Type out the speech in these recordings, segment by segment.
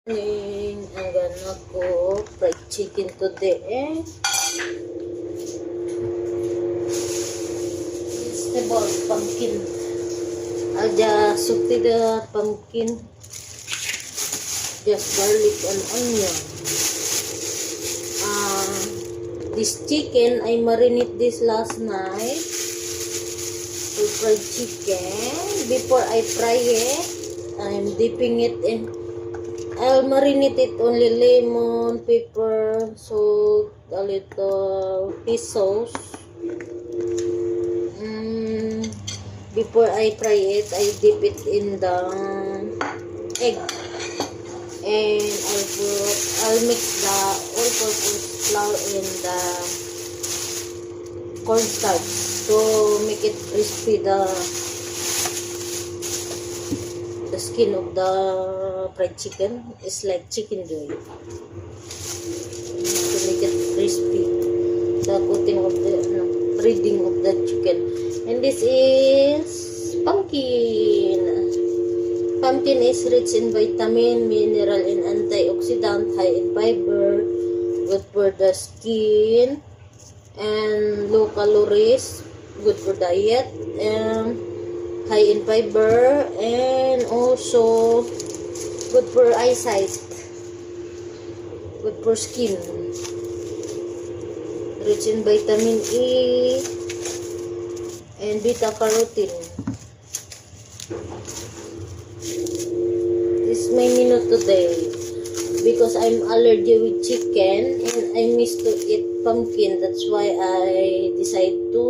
Ang gana ko fried chicken today. Vegetable pumpkin. I'll just sauté the pumpkin. Just garlic and onion. This chicken, I marinate this last night. So fried chicken. Before I fry it, I'm dipping it in. I'll marinate it only lemon, pepper, salt, a little fish sauce. Before I fry it, I dip it in the egg. And I'll mix the all-purpose flour in the cornstarch to make it crispy. The skin of the fried chicken is like chicken joy. To make it crispy, the coating of the breading of the chicken. And this is pumpkin. Pumpkin is rich in vitamin, mineral, and antioxidant, high in fiber, good for the skin, and low calories, good for diet, and high in fiber, and also good for eyesight, good for skin, rich in vitamin E and beta carotene. This is my menu today because I'm allergic with chicken and I miss to eat pumpkin. That's why I decide to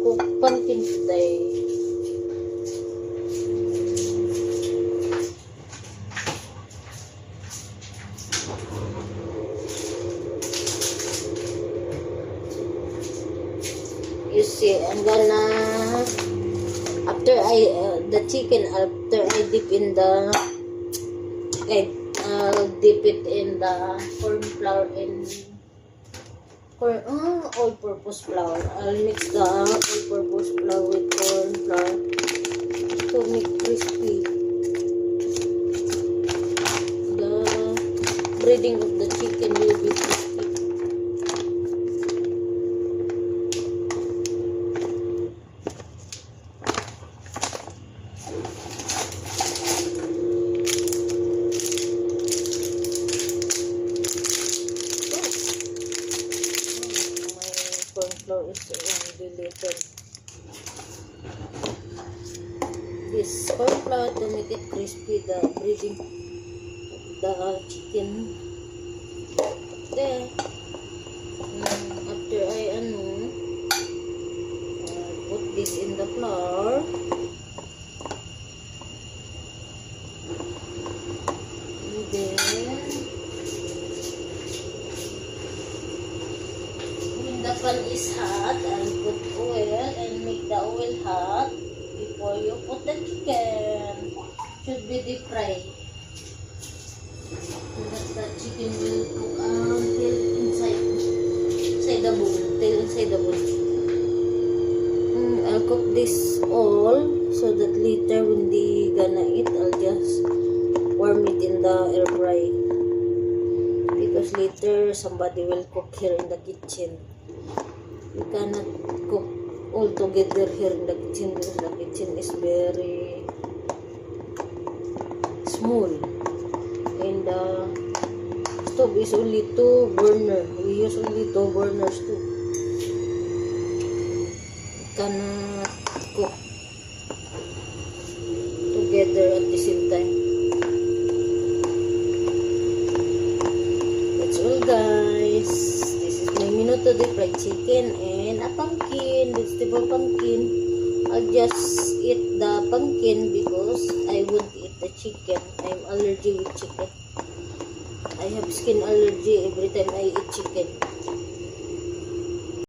cook pumpkin today. You see, I'm gonna after the chicken, after I dip in the egg, I'll dip it in the corn flour and all-purpose flour. I'll mix the all-purpose flour with corn flour to make crispy. The breading of the chicken will be crispy. Flour is only little. This corn flour to make it crispy, the breading of the chicken. Then after I put this in the flour, and then the pan is hot, and put oil and make the oil hot before you put the chicken. Should be deep fried. So that the chicken will cook until inside the bone, till inside the bone. I'll cook this all so that later when they gonna eat, I'll just warm it in the air fry. Because later somebody will cook here in the kitchen. We cannot cook all together here in the kitchen because the kitchen is very small and the stove is only 2 burner. We use only 2 burners too. We cannot cook together at the same time. That's all, guys. Menu to the fried chicken and a pumpkin, vegetable pumpkin. I'll just eat the pumpkin because I won't eat the chicken. I'm allergic with chicken. I have skin allergy every time I eat chicken.